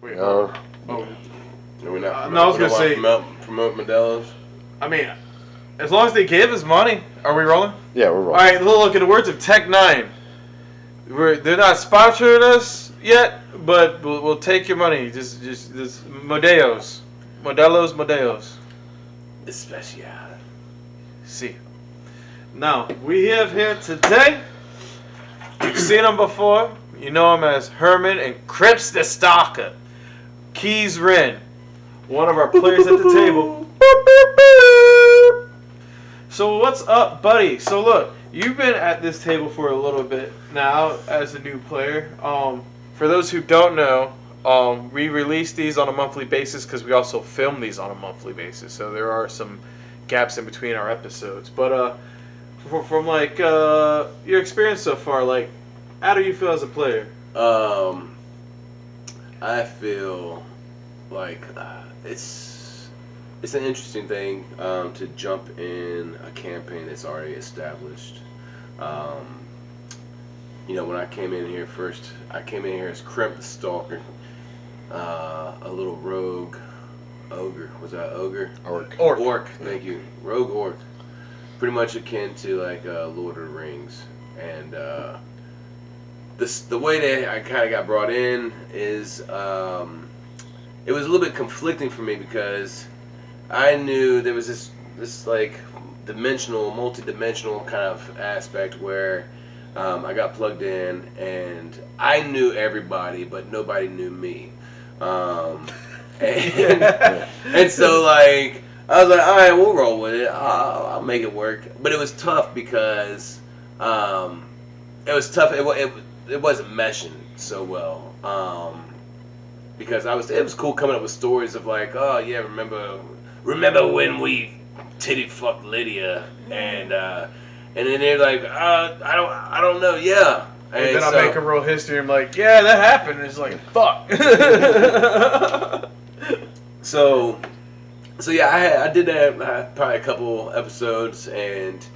Wait, No. oh. No, we're not. No, I was gonna say. Promote Modelo's. I mean, as long as they give us money, are we rolling? Yeah, we're rolling. All right. Look, in the words of Tech Nine, they're not sponsoring us yet, but we'll take your money. Just Modelos. Especial. See. Now we have here today. You've seen him before. You know him as Herman and Crips the Stalker. Keys Rin, one of our players at the table. So what's up, buddy? So look, you've been at this table for a little bit now as a new player. For those who don't know, we release these on a monthly basis because we also film these on a monthly basis. So there are some gaps in between our episodes. But from like your experience so far, like, how do you feel as a player? I feel like it's an interesting thing to jump in a campaign that's already established. You know, when I came in here first, I came in here as Crimp the Stalker, a little rogue ogre. Was that ogre? Orc. Thank you. Rogue orc. Pretty much akin to like Lord of the Rings, and the way that I kind of got brought in is it was a little bit conflicting for me because I knew there was this like multi-dimensional kind of aspect where I got plugged in and I knew everybody, but nobody knew me. And so like I was like, all right, we'll roll with it. I'll make it work. But it was tough because it was tough. It wasn't meshing so well. Because it was cool coming up with stories of like, oh yeah, remember when we titty fucked Lydia, and then they're like, I don't know, yeah. And then I make a real history. I'm like, yeah, that happened. And it's like, fuck. So yeah, I did that probably a couple episodes, and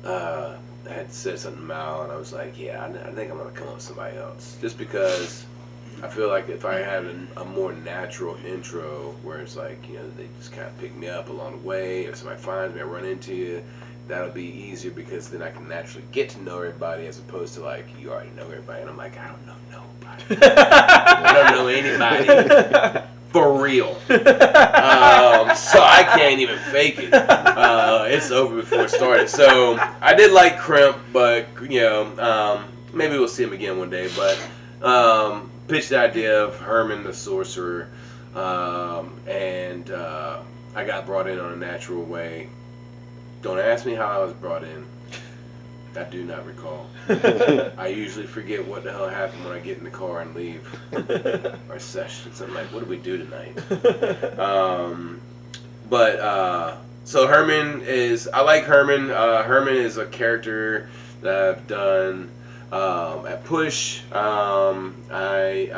I had said something out, and I was like, yeah, I think I'm gonna come up with somebody else, just because I feel like if I had a more natural intro where it's like, you know, they just kind of pick me up along the way. If somebody finds me, I run into you, that'll be easier because then I can naturally get to know everybody as opposed to like, you already know everybody. And I'm like, I don't know nobody. I don't know anybody. For real. So I can't even fake it. It's over before it started. So I did like Crimp, but, you know, maybe we'll see him again one day. But pitched the idea of Herman the Sorcerer, and I got brought in on a natural way. Don't ask me how I was brought in. I do not recall. I usually forget what the hell happened when I get in the car and leave our sessions. I'm like, what did we do tonight? So Herman is, I like Herman. Herman is a character that I've done at Push. I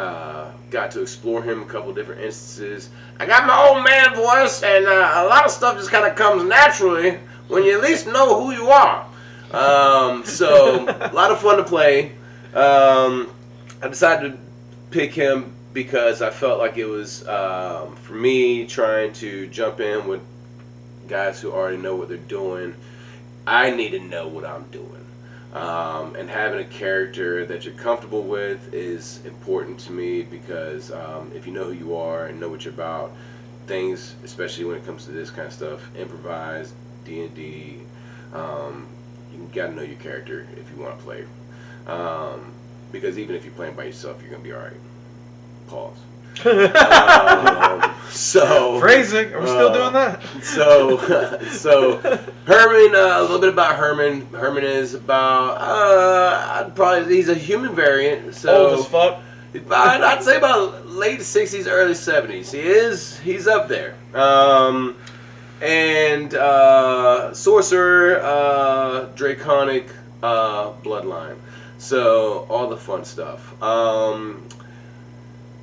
got to explore him a couple different instances. I got my old man voice, and a lot of stuff just kind of comes naturally when you at least know who you are. So a lot of fun to play. I decided to pick him because I felt like it was for me trying to jump in with guys who already know what they're doing. I need to know what I'm doing, and having a character that you're comfortable with is important to me because if you know who you are and know what you're about, things, especially when it comes to this kind of stuff, improvise, D&D. You gotta know your character if you want to play, because even if you're playing by yourself, you're gonna be all right. Pause. So phrasing. Are we still doing that? So Herman. A little bit about Herman. Herman is about he's a human variant. So old as fuck. I'd say about late 60s, early 70s. He's up there. And sorcerer, draconic bloodline. So all the fun stuff.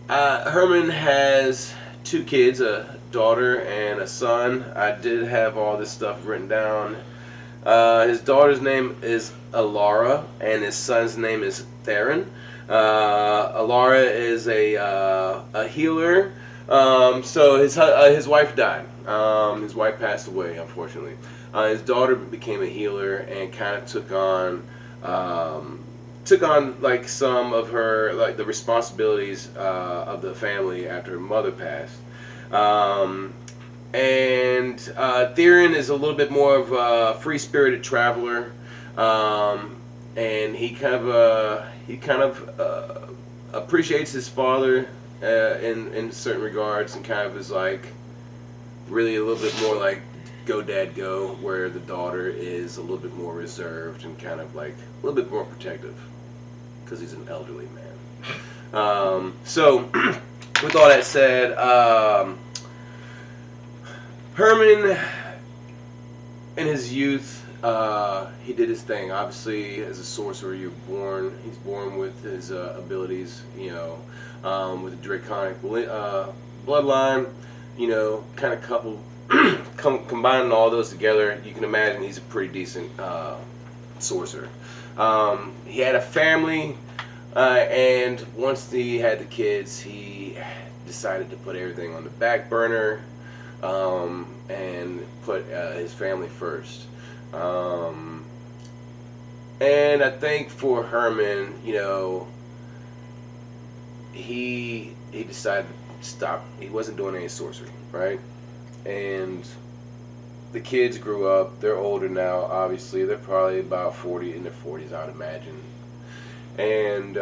Herman has 2 kids, a daughter and a son. I did have all this stuff written down. His daughter's name is Alara, and his son's name is Tavern. Alara is a healer. So his wife died. His wife passed away, unfortunately. His daughter became a healer and kind of took on like some of her like the responsibilities of the family after her mother passed. And Theron is a little bit more of a free-spirited traveler, and he kind of appreciates his father in certain regards, and kind of is like really a little bit more like go dad go, where the daughter is a little bit more reserved and kind of like a little bit more protective because he's an elderly man. So with all that said, Herman in his youth, he did his thing. Obviously, as a sorcerer, he's born with his abilities, with a draconic bloodline, kind of combining all those together, you can imagine he's a pretty decent sorcerer. He had a family, and once he had the kids, he decided to put everything on the back burner, and put his family first. And I think for Herman, he decided to stop. He wasn't doing any sorcery, right? And the kids grew up. They're older now, obviously. They're probably about 40, in their 40s, I would imagine. And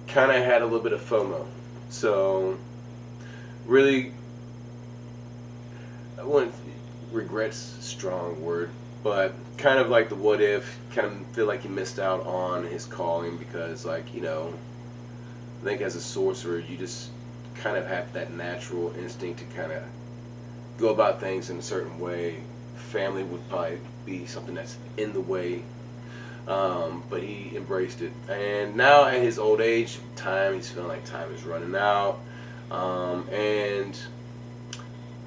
kind of had a little bit of FOMO. So, really, I wouldn't, regret's a strong word, but kind of like the what if, kind of feel like he missed out on his calling because, like, I think as a sorcerer, you just kind of have that natural instinct to kind of go about things in a certain way. Family would probably be something that's in the way, but he embraced it. And now at his old age, he's feeling like time is running out. And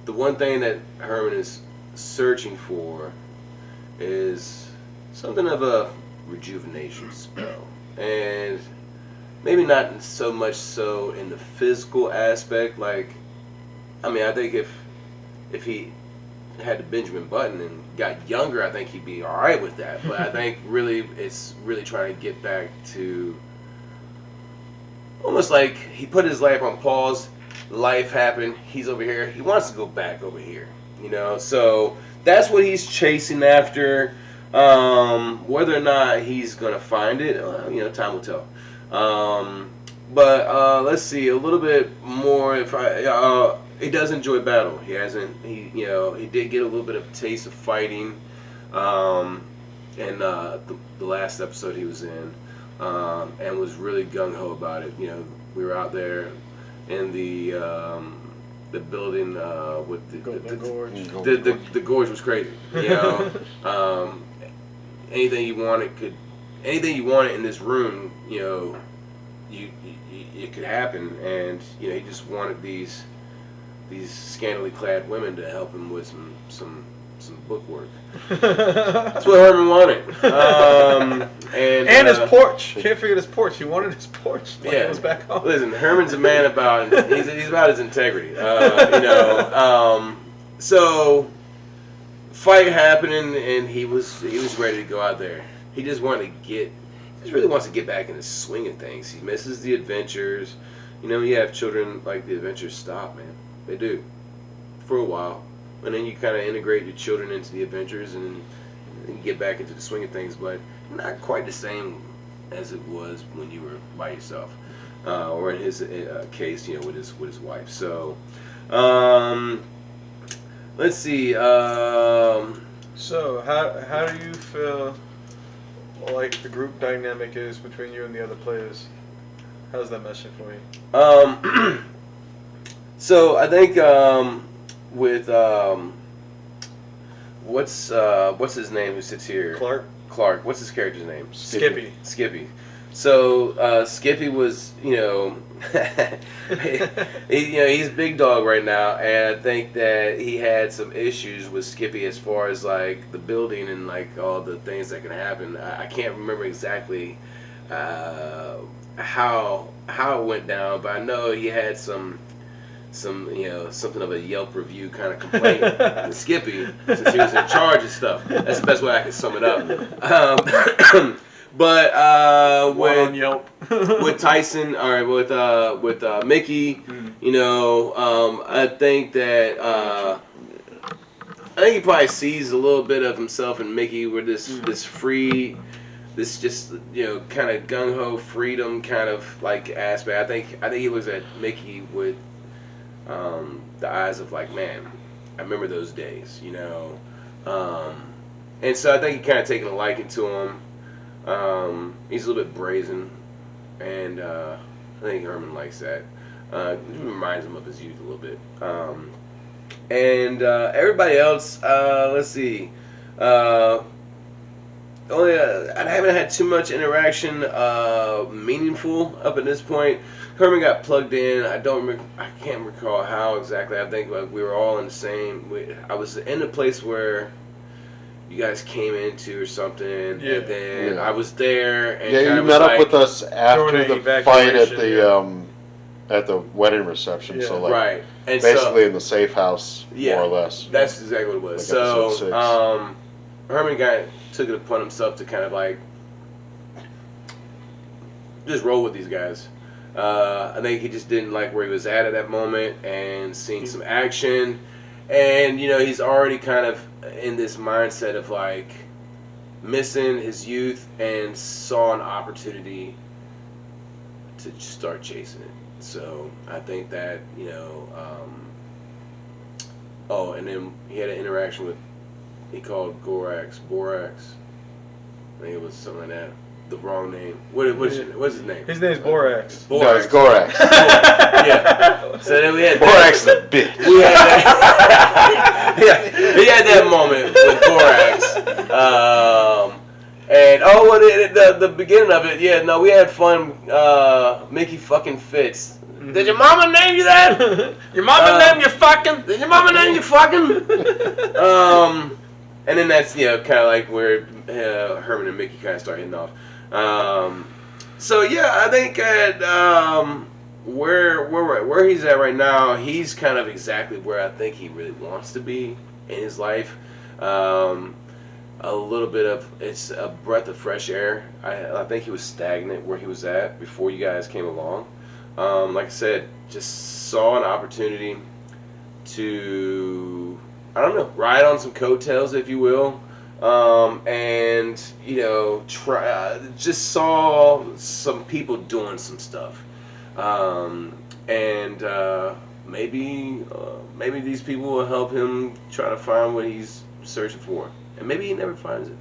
the one thing that Herman is searching for is something of a rejuvenation spell. And maybe not so much so in the physical aspect. Like, I think if he had the Benjamin Button and got younger, I think he'd be all right with that. But I think really it's really trying to get back to almost like he put his life on pause. Life happened. He's over here. He wants to go back over here. So that's what he's chasing after. Whether or not he's gonna find it, time will tell. But let's see a little bit more. He does enjoy battle. He did get a little bit of a taste of fighting, in the last episode he was in, and was really gung ho about it. We were out there in the building with the gorge. The gorge was crazy. Anything you wanted in this room, it could happen, and he just wanted these scantily clad women to help him with some bookwork. That's what Herman wanted. And his porch. Can't forget his porch. He wanted his porch when he was back home. Listen, Herman's a man about he's about his integrity. So fight happening, and he was ready to go out there. He just really wants to get back in the swing of things. He misses the adventures. You have children, like, the adventures stop, man. They do. For a while. And then you kind of integrate your children into the adventures and you get back into the swing of things, but not quite the same as it was when you were by yourself. Or in his case, with his wife. So, let's see. So, how do you feel like the group dynamic is between you and the other players? How's that meshing for you? So I think with what's his name who sits here? Clark. What's his character's name? Skippy. So Skippy was, he's big dog right now, and I think that he had some issues with Skippy as far as like the building and like all the things that can happen. I can't remember exactly how it went down, but I know he had some something of a Yelp review kind of complaint with Skippy since he was in charge of stuff. That's the best way I can sum it up. But on Yelp. with Tyson or with Mickey, I think that I think he probably sees a little bit of himself in Mickey, where this free, this just kind of gung ho freedom kind of like aspect. I think he looks at Mickey with the eyes of like, man, I remember those days, and so I think he kind of taken a liking to him. He's a little bit brazen, and I think Herman likes that. It reminds him of his youth a little bit. And everybody else, let's see. Only I haven't had too much interaction, meaningful up at this point. Herman got plugged in. I can't recall how exactly. I think like we were all in the same. I was in a place where you guys came into or something, and then I was there. And you met up with us after the fight at the wedding reception. Yeah. So like, right, and basically in the safe house, more or less. That's exactly what it was. Like so Herman took it upon himself to kind of like just roll with these guys. I think he just didn't like where he was at that moment, and seeing some action, and he's already kind of in this mindset of like missing his youth, and saw an opportunity to start chasing it. So I think that and then he had an interaction with, he called Borax. I think it was something like that. The wrong name. What's his name? His name's Borax. No, it's Gorax. Yeah. So then we had Borax is a bitch. We had that. He had that moment with Borax. And the beginning of it, we had fun. Mickey fucking Fitz. Did your mama name you that? Your mama named you fucking? Did your mama name you fucking? And then that's kind of like where Herman and Mickey kind of start hitting off. So I think at where he's at right now, he's kind of exactly where I think he really wants to be in his life. A little bit of, it's a breath of fresh air. I think he was stagnant where he was at before you guys came along. Like I said, just saw an opportunity to, I don't know, ride on some coattails, if you will, and just saw some people doing some stuff, and maybe these people will help him try to find what he's searching for, and maybe he never finds it.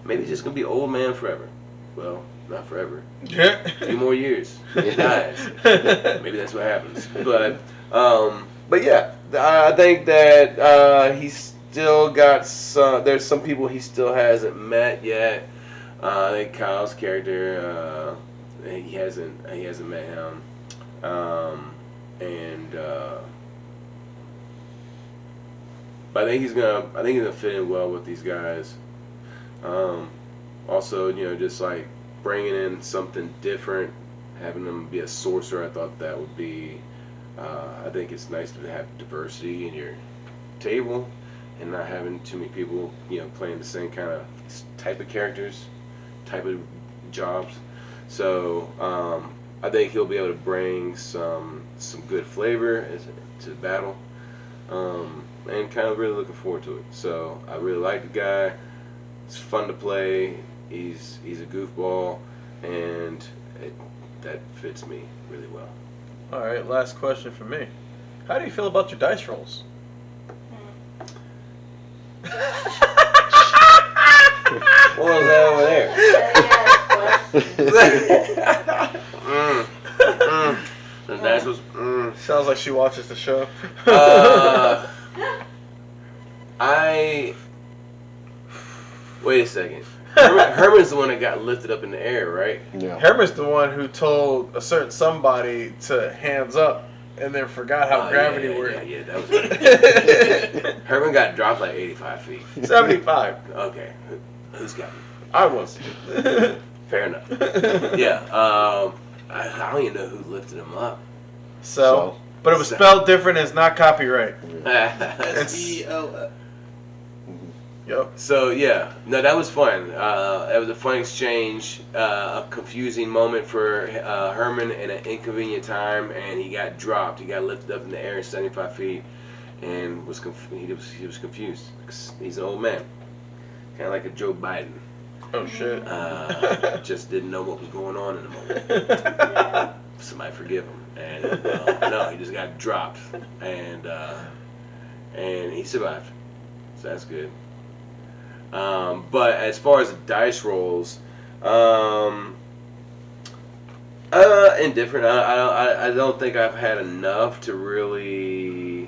Maybe he's just gonna be old man forever. Well, not forever. Yeah. A few more years. He dies. Maybe that's what happens. But yeah, I think that he's still got some. There's some people he still hasn't met yet. I think Kyle's character, he hasn't met him, but I think he's gonna fit in well with these guys. Also, just like bringing in something different, having them be a sorcerer. I thought that would be. I think it's nice to have diversity in your table, and not having too many people, playing the same kind of type of characters, type of jobs. So I think he'll be able to bring some good flavor to the battle, and kind of really looking forward to it. So I really like the guy. It's fun to play. He's a goofball, and that fits me really well. All right, last question for me. How do you feel about your dice rolls? What was that over there? The dice was. Sounds like she watches the show. Wait a second. Herman's the one that got lifted up in the air, right? Yeah. Herman's the one who told a certain somebody to hands up, and then forgot how gravity worked. Yeah, that was right. Herman got dropped like 85 feet. 75. Okay. Who's got me? I was. Fair enough. Yeah. I don't even know who lifted him up. So, but it was spelled different. It's not copyright. It's E-O. Yep. So yeah, no, that was fun. It was a fun exchange, a confusing moment for Herman in an inconvenient time, and he got dropped. He got lifted up in the air 75 feet, and he was confused. He's an old man, kind of like a Joe Biden. Oh shit. Just didn't know what was going on in the moment. Somebody forgive him. And no, he just got dropped, and he survived. So that's good. But as far as the dice rolls, indifferent. I don't think I've had enough to really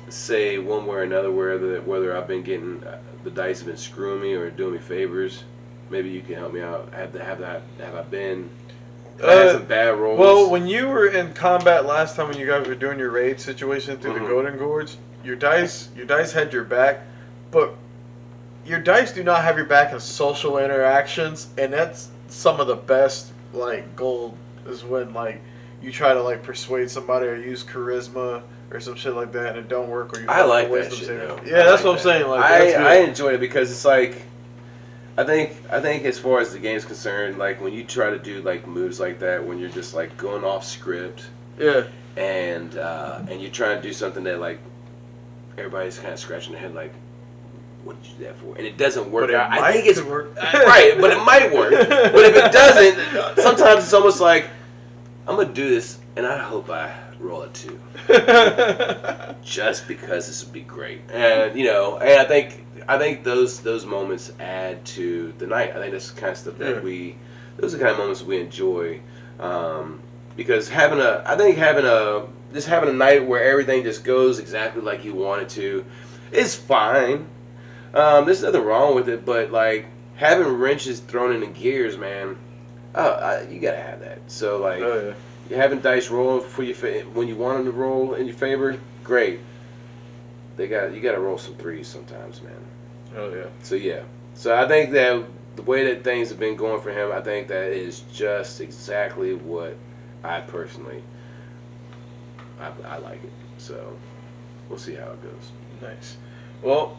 say one way or another whether I've been getting the dice have been screwing me or doing me favors. Maybe you can help me out. Have I been? I had some bad rolls. Well, when you were in combat last time, when you guys were doing your raid situation through the Golden Gorge, your dice had your back, but your dice do not have your back in social interactions, and that's some of the best gold is when you try to persuade somebody or use charisma or some shit like that, and it don't work. Or you I like that shit though. Yeah, that's what I'm saying. I enjoy it because it's I think as far as the game's concerned, when you try to do moves like that, when you're just going off script, yeah, and you're trying to do something that everybody's kind of scratching their head what did you do that for? And it doesn't work out. I think it's work. Right, but it might work. But if it doesn't, sometimes it's almost like I'm gonna do this, and I hope I roll a 2, just because this would be great. And and I think those moments add to the night. I think that's the kind of stuff that those are the kind of moments we enjoy, because having a night where everything just goes exactly like you want it to is fine. There's nothing wrong with it, but having wrenches thrown in the gears, man, you gotta have that. So you're having dice roll for you when you want them to roll in your favor, great. You gotta roll some 3s sometimes, man. Oh yeah. So I think that the way that things have been going for him, I think that is just exactly what I personally I like it. So we'll see how it goes. Nice. Well,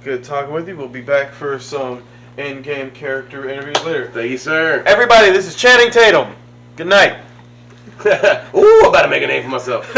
good talking with you. We'll be back for some in-game character interviews later. Thank you, sir. Everybody, this is Channing Tatum. Good night. Ooh, I'm about to make a name for myself.